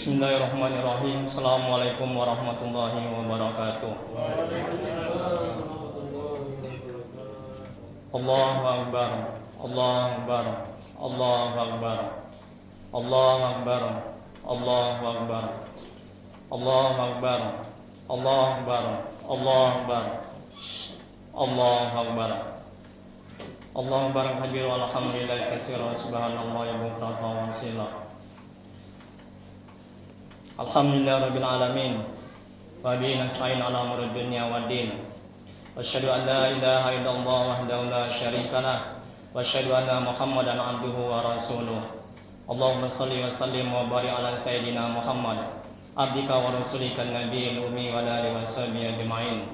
Bismillahirrahmanirrahim. Assalamualaikum warahmatullahi wabarakatuh. Allahu Akbar. Allahu Akbar. Allahu Akbar. Allahu Akbar. Allahu Akbar. Allahu Akbar. Allahu Akbar. Allahu Akbar. Allahu Akbar. Allahu Akbar kabir walhamdulillahi katsiran subhanallahi bukratan wa asila. Alhamdulillahirabbil alamin. Wa bihi nasta'in ala umuri dunya waddin. Asyhadu an la ilaha illallah wahdahu la syarikalah wa asyhadu anna Muhammadan abduhu wa rasuluh. Allahumma shalli wa sallim wa barik ala sayyidina Muhammad abdika wa rasulika nabiyil ummi wa ala alihi wa sahbihi ajma'in.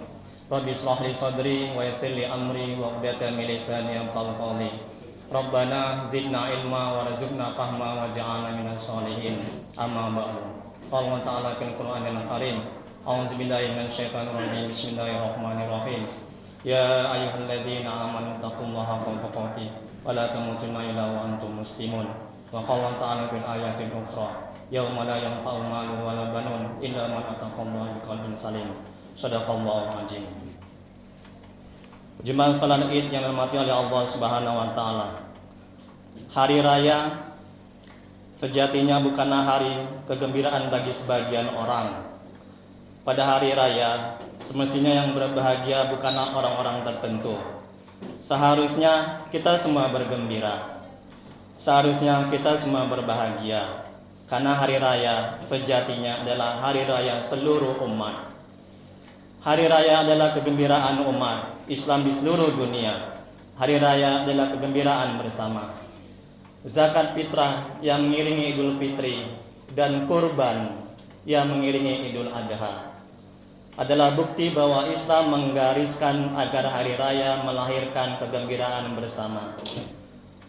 Rabbi shrah li sadri wa yassir li amri wa qudatan min lisani yafqahu qawli. Rabbana zidna ilma warzuqna fahma waj'alna minas sholihin. Amma ba'du. Allah Ta'ala fil Qur'anil Karim. A'udzubillahi minasyaitonir rajim. Bismillahirrahmanirrahim. Ya ayyuhalladzina amanu taqullaha haqqa tuqatih wa la tamutunna illa wa antum muslimun. Wa qala ta'ala fil ayatil ukhra yauma la yanfa'u malun wa la banun illa man attaqallaha biqalbin salim. Shadaqallahu azim. Jemaah salat Id yang dirahmati oleh Allah Subhanahu wa taala. Hari raya sejatinya bukanlah hari kegembiraan bagi sebagian orang. Pada hari raya, semestinya yang berbahagia bukanlah orang-orang tertentu. Seharusnya kita semua bergembira. Seharusnya kita semua berbahagia. Karena hari raya sejatinya adalah hari raya seluruh umat. Hari raya adalah kegembiraan umat Islam di seluruh dunia. Hari raya adalah kegembiraan bersama. Zakat fitrah yang mengiringi Idul Fitri dan kurban yang mengiringi Idul Adha adalah bukti bahwa Islam menggariskan agar hari raya melahirkan kegembiraan bersama.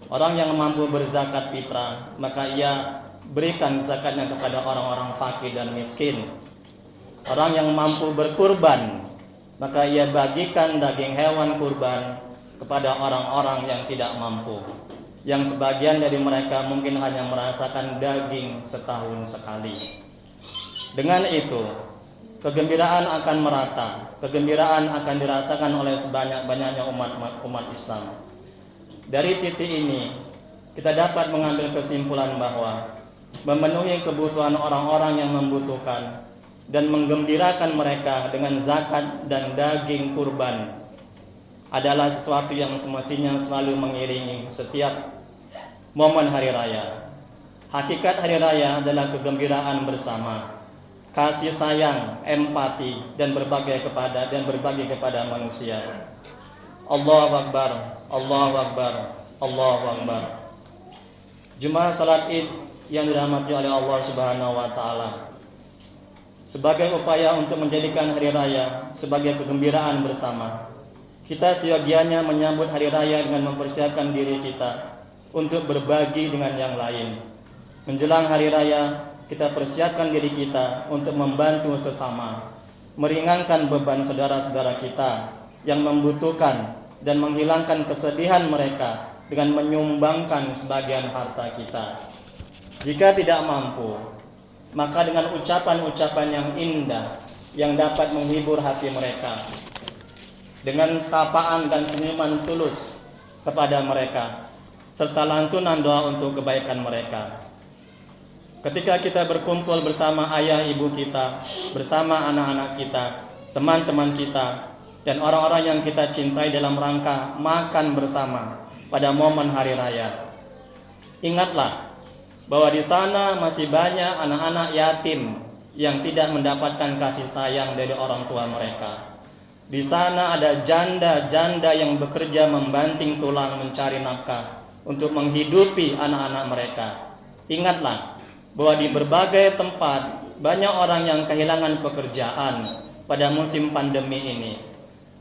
Orang yang mampu berzakat fitrah, maka ia berikan zakatnya kepada orang-orang fakir dan miskin. Orang yang mampu berkurban, maka ia bagikan daging hewan kurban kepada orang-orang yang tidak mampu. Yang sebagian dari mereka mungkin hanya merasakan daging setahun sekali. Dengan itu, kegembiraan akan merata, kegembiraan akan dirasakan oleh sebanyak-banyaknya umat Islam. Dari titik ini, kita dapat mengambil kesimpulan bahwa memenuhi kebutuhan orang-orang yang membutuhkan dan menggembirakan mereka dengan zakat dan daging kurban adalah sesuatu yang semestinya selalu mengiringi setiap momen hari raya. Hakikat hari raya adalah kegembiraan bersama, kasih sayang, empati dan berbagi kepada manusia. Allahu Akbar, Allahu Akbar, Allahu Akbar. Jemaah salat Id yang dirahmati oleh Allah Subhanahu wa taala. Sebagai upaya untuk menjadikan hari raya sebagai kegembiraan bersama, kita seyogianya menyambut hari raya dengan mempersiapkan diri kita untuk berbagi dengan yang lain. Menjelang hari raya, kita persiapkan diri kita untuk membantu sesama, meringankan beban saudara-saudara kita yang membutuhkan dan menghilangkan kesedihan mereka dengan menyumbangkan sebagian harta kita. Jika tidak mampu, maka dengan ucapan-ucapan yang indah yang dapat menghibur hati mereka, dengan sapaan dan senyuman tulus kepada mereka, serta lantunan doa untuk kebaikan mereka. Ketika kita berkumpul bersama ayah ibu kita, bersama anak-anak kita, teman-teman kita, dan orang-orang yang kita cintai dalam rangka makan bersama pada momen hari raya, ingatlah bahwa di sana masih banyak anak-anak yatim yang tidak mendapatkan kasih sayang dari orang tua mereka. Di sana ada janda-janda yang bekerja membanting tulang mencari nafkah untuk menghidupi anak-anak mereka. Ingatlah bahwa di berbagai tempat banyak orang yang kehilangan pekerjaan pada musim pandemi ini.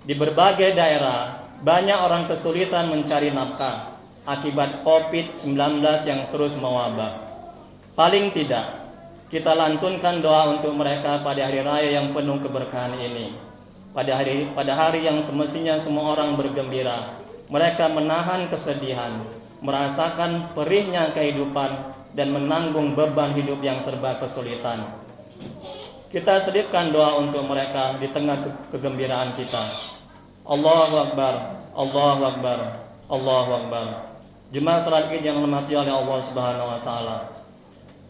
Di berbagai daerah banyak orang kesulitan mencari nafkah akibat COVID-19 yang terus mewabah. Paling tidak, kita lantunkan doa untuk mereka pada hari raya yang penuh keberkahan ini. Pada hari yang semestinya semua orang bergembira, mereka menahan kesedihan, merasakan perihnya kehidupan dan menanggung beban hidup yang serba kesulitan. Kita selipkan doa untuk mereka di tengah kegembiraan kita. Allahu Akbar, Allahu Akbar, Allahu Akbar. Jemaah salat Id yang dirahmati oleh Allah Subhanahu wa taala.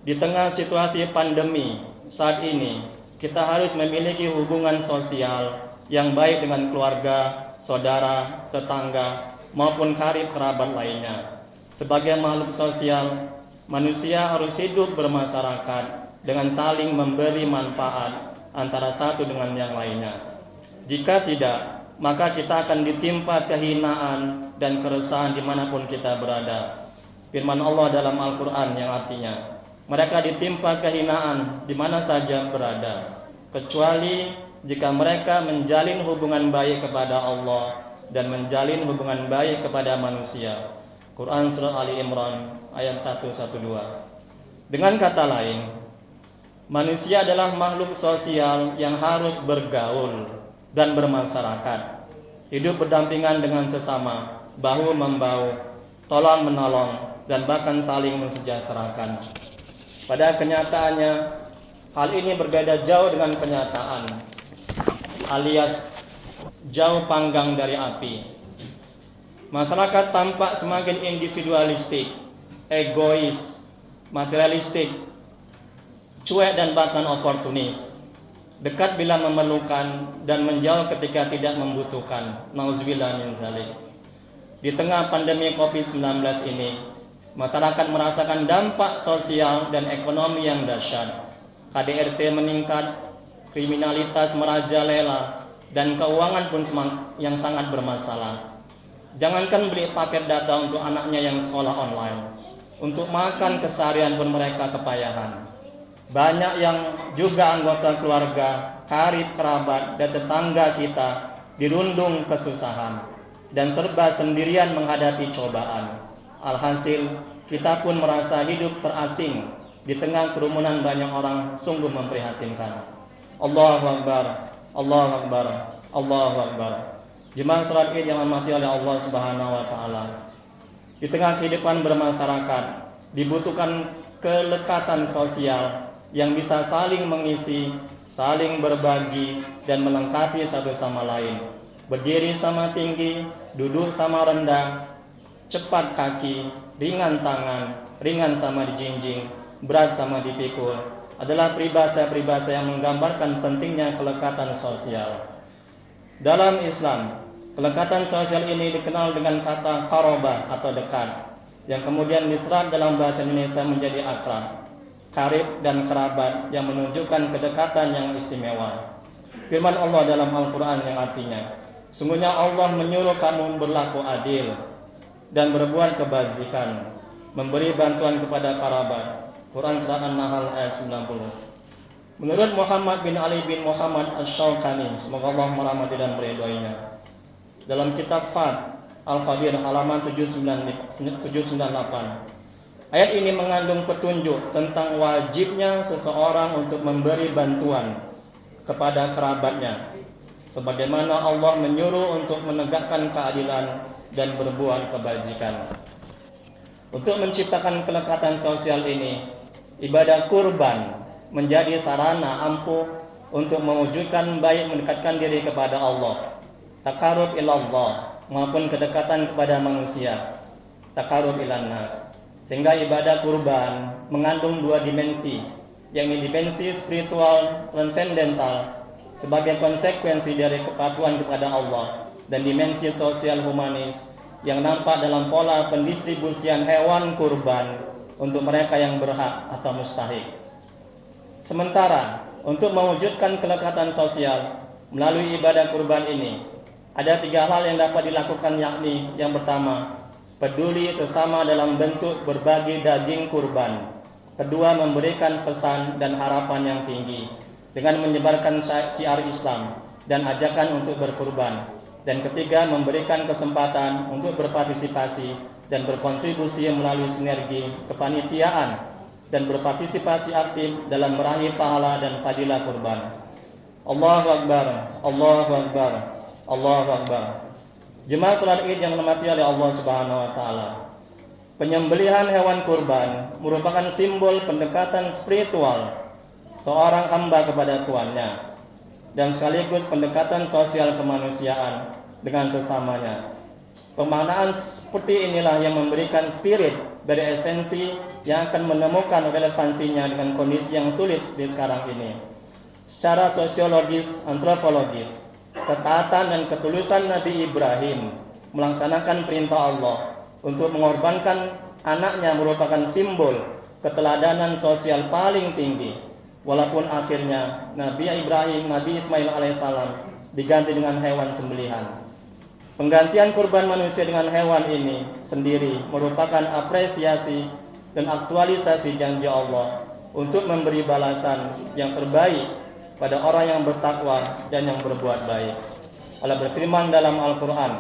Di tengah situasi pandemi saat ini, kita harus memiliki hubungan sosial yang baik dengan keluarga, saudara, tetangga, maupun karib kerabat lainnya. Sebagai makhluk sosial, manusia harus hidup bermasyarakat dengan saling memberi manfaat antara satu dengan yang lainnya. Jika tidak, maka kita akan ditimpa kehinaan dan keresahan dimanapun kita berada. Firman Allah dalam Al-Quran yang artinya, mereka ditimpa kehinaan di mana saja berada, kecuali jika mereka menjalin hubungan baik kepada Allah dan menjalin hubungan baik kepada manusia. Quran Surah Ali Imran ayat 112. Dengan kata lain, manusia adalah makhluk sosial yang harus bergaul dan bermasyarakat, hidup berdampingan dengan sesama, bahu-membahu, tolong-menolong, dan bahkan saling mensejahterakan. Pada kenyataannya, hal ini berbeda jauh dengan kenyataan, alias jauh panggang dari api. Masyarakat tampak semakin individualistik, egois, materialistik, cuek dan bahkan oportunis, dekat bila memerlukan dan menjauh ketika tidak membutuhkan. Nauzubillah min zalik. Di tengah pandemi COVID-19 ini, masyarakat merasakan dampak sosial dan ekonomi yang dahsyat. KDRT meningkat, kriminalitas merajalela, dan keuangan pun yang sangat bermasalah. Jangankan beli paket data untuk anaknya yang sekolah online, untuk makan keseharian pun mereka kepayahan. Banyak yang juga anggota keluarga, karib kerabat, dan tetangga kita dirundung kesusahan dan serba sendirian menghadapi cobaan. Alhasil, kita pun merasa hidup terasing di tengah kerumunan banyak orang. Sungguh memprihatinkan. Allahu Akbar, Allahu Akbar, Allahu Akbar. Jemaah salat Id yang dirahmati oleh Allah Subhanahu wa taala. Di tengah kehidupan bermasyarakat, dibutuhkan kelekatan sosial yang bisa saling mengisi, saling berbagi, dan melengkapi satu sama lain. Berdiri sama tinggi, duduk sama rendah, cepat kaki, ringan tangan, ringan sama dijinjing, berat sama dipikul, adalah peribahasa-peribahasa yang menggambarkan pentingnya kelekatan sosial. Dalam Islam, kelekatan sosial ini dikenal dengan kata qarabah atau dekat, yang kemudian diserap dalam bahasa Indonesia menjadi akrab, karib dan kerabat, yang menunjukkan kedekatan yang istimewa. Firman Allah dalam Al-Quran yang artinya, sungguhnya Allah menyuruh kamu berlaku adil dan berbuat kebajikan, memberi bantuan kepada kerabat. Quran Surah An-Nahl ayat 90. Menurut Muhammad bin Ali bin Muhammad Asy-Syaukani, semoga Allah merahmati dan meridhoinya, dalam kitab Fat Al-Qadir halaman 798, ayat ini mengandung petunjuk tentang wajibnya seseorang untuk memberi bantuan kepada kerabatnya, sebagaimana Allah menyuruh untuk menegakkan keadilan dan berbuat kebajikan. Untuk menciptakan kelekatan sosial ini, ibadah kurban menjadi sarana ampuh untuk mewujudkan baik mendekatkan diri kepada Allah, taqarrub ilallah, maupun kedekatan kepada manusia, taqarrub ilan nas. Sehingga ibadah kurban mengandung dua dimensi, yakni dimensi spiritual transendental sebagai konsekuensi dari kepatuhan kepada Allah, dan dimensi sosial humanis yang nampak dalam pola pendistribusian hewan kurban untuk mereka yang berhak atau mustahik. Sementara untuk mewujudkan kelekatan sosial melalui ibadah kurban ini, ada 3 hal yang dapat dilakukan, yakni yang pertama, peduli sesama dalam bentuk berbagi daging kurban. Kedua, memberikan pesan dan harapan yang tinggi dengan menyebarkan syiar Islam dan ajakan untuk berkurban. Dan ketiga, memberikan kesempatan untuk berpartisipasi dan berkontribusi melalui sinergi kepanitiaan dan berpartisipasi aktif dalam meraih pahala dan fadilah kurban. Allahu Akbar, Allahu Akbar, Allahu Akbar. Jemaah salat Id yang dirahmati oleh Allah Subhanahu wa taala. Penyembelihan hewan kurban merupakan simbol pendekatan spiritual seorang hamba kepada tuannya dan sekaligus pendekatan sosial kemanusiaan dengan sesamanya. Pemaknaan seperti inilah yang memberikan spirit dari esensi yang akan menemukan relevansinya dengan kondisi yang sulit di sekarang ini. Secara sosiologis, antropologis, ketaatan dan ketulusan Nabi Ibrahim melaksanakan perintah Allah untuk mengorbankan anaknya merupakan simbol keteladanan sosial paling tinggi. Walaupun akhirnya Nabi Ibrahim, Nabi Ismail alaihissalam diganti dengan hewan sembelihan. Penggantian kurban manusia dengan hewan ini sendiri merupakan apresiasi dan aktualisasi janji Allah untuk memberi balasan yang terbaik pada orang yang bertakwa dan yang berbuat baik. Allah berfirman dalam Al-Quran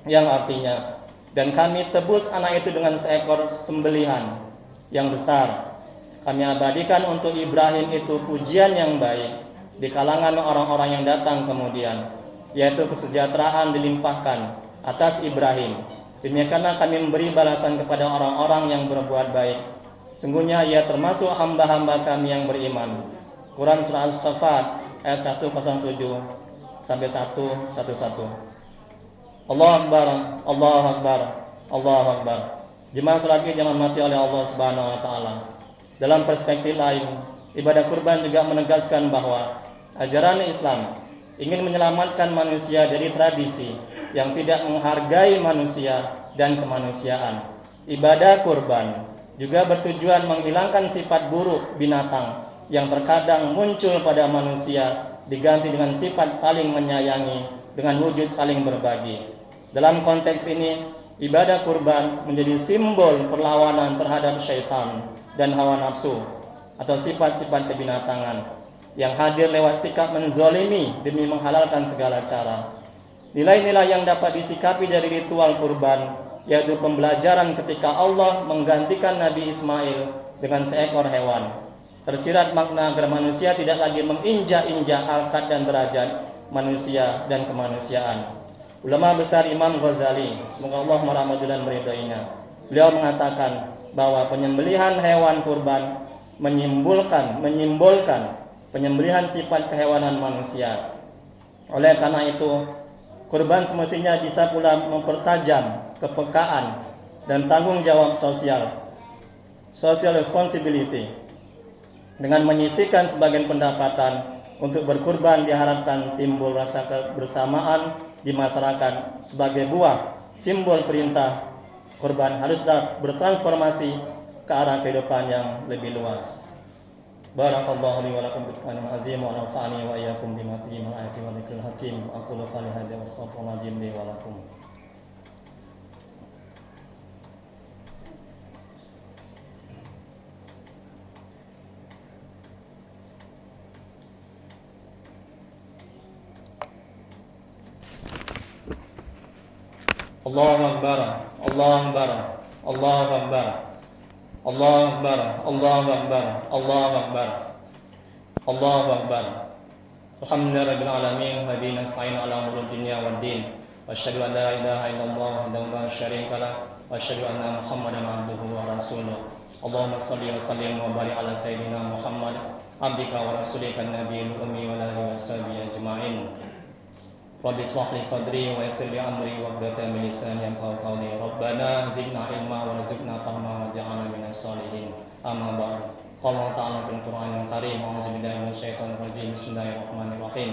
yang artinya, dan kami tebus anak itu dengan seekor sembelihan yang besar. Kami abadikan untuk Ibrahim itu pujian yang baik di kalangan orang-orang yang datang kemudian, yaitu kesejahteraan dilimpahkan atas Ibrahim. Demikianlah kami memberi balasan kepada orang-orang yang berbuat baik. Sungguhnya ia termasuk hamba-hamba kami yang beriman. Quran Surah As-Saffat ayat 107 sampai 111. Allahu Akbar, Allahu Akbar, Allahu Akbar. Jemaah salat Id yang dirahmati oleh Allah Subhanahu wa taala. Dalam perspektif lain, ibadah kurban juga menegaskan bahwa ajaran Islam ingin menyelamatkan manusia dari tradisi yang tidak menghargai manusia dan kemanusiaan. Ibadah kurban juga bertujuan menghilangkan sifat buruk binatang yang terkadang muncul pada manusia, diganti dengan sifat saling menyayangi dengan wujud saling berbagi. Dalam konteks ini, ibadah kurban menjadi simbol perlawanan terhadap syaitan dan hawa nafsu atau sifat-sifat kebinatangan yang hadir lewat sikap menzolimi demi menghalalkan segala cara. Nilai-nilai yang dapat disikapi dari ritual kurban yaitu pembelajaran ketika Allah menggantikan Nabi Ismail dengan seekor hewan. Tersirat makna agar manusia tidak lagi menginjak-injak harkat dan derajat manusia dan kemanusiaan. Ulama besar Imam Ghazali, semoga Allah merahmati dan meridainya, beliau mengatakan bahwa penyembelihan hewan kurban menyimbolkan penyembelihan sifat kehewanan manusia. Oleh karena itu, kurban semestinya bisa pula mempertajam kepekaan dan tanggung jawab social responsibility. Dengan menyisihkan sebagian pendapatan untuk berkurban, diharapkan timbul rasa kebersamaan di masyarakat sebagai buah simbol perintah kurban harus bertransformasi ke arah kehidupan yang lebih luas. Barakallahu li wa lakum bil Qur'anil azim wa nafa'ani wa iyyakum bima fihi min ayati wa dzikril hakim. Aqulu qali hadza wa astaghfirullahaladzim li wa lakum. Allahu Akbar, Allahu Akbar, Allahu Akbar, Allahu Akbar, Allahu Akbar, Allahu Akbar, Allahu Akbar. Alhamdulillahirabbil alamin, wa bihi nasta'in ala umurid dunya waddin. Wa asyhadu an la ilaha illallah wahdahu la syarika lah, wa asyhadu anna Muhammadan abduhu wa rasuluh. Allahumma shalli wa sallim wa barik ala sayyidina Muhammad abdika wa rasulika nabiyil ummi wa alihi wa sahbihi ajma'in. Rabbi shrah li sadri wa yassir li amri wa hlul min lisani yafqahu qawli. Rabbana zidna ilma wa rzuqna fahma waj'alna minas sholihin. Amma ba'd. Qala ta'ala fil Qur'anil Karim, a'udzu billahi minasyaitonir rajim. Bismillahirrahmanirrahim.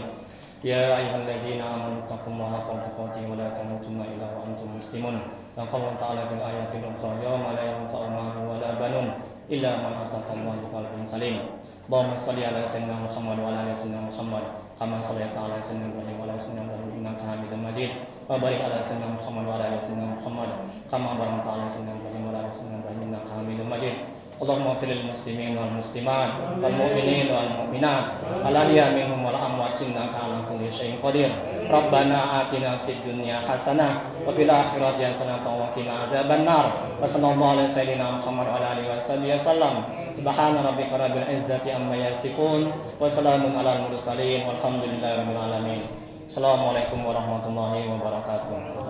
Ya ayyuhalladzina amanu taqullaha haqqa tuqatih wa la tamutunna illa wa antum muslimun. Wa qala ta'ala fil ayatil ukhra, yawma la yanfa'u malun wa la banun illa man atallaha biqalbin salim. Allahumma shalli ala sayyidina Muhammad wa ala ali sayyidina Muhammad kama shallaita ala sayyidina Ibrahim wa ala ali sayyidina Ibrahim innaka Hamidum Majid. Wa barik ala sayyidina Muhammad wa ala ali sayyidina Muhammad kama barakta ala sayyidina Ibrahim wa ala ali sayyidina Ibrahim innaka Hamidum Majid. Allahumma ighfir lil muslimin wal muslimat wal mu'minin wal mu'minat al ahya minhum wal amwat innaka ala kulli syai'in qadir. Rabbana atina fid dunya hasanah wa fil akhirati hasanah wa qina azabannar. Wa sallallahu ala sayyidina Muhammad wa ala alihi wasallam. Subhana rabbika rabbil izzati amma yasifun wa salamun alal mursalin walhamdulillahi rabbil alamin. Assalamualaikum warahmatullahi wabarakatuh.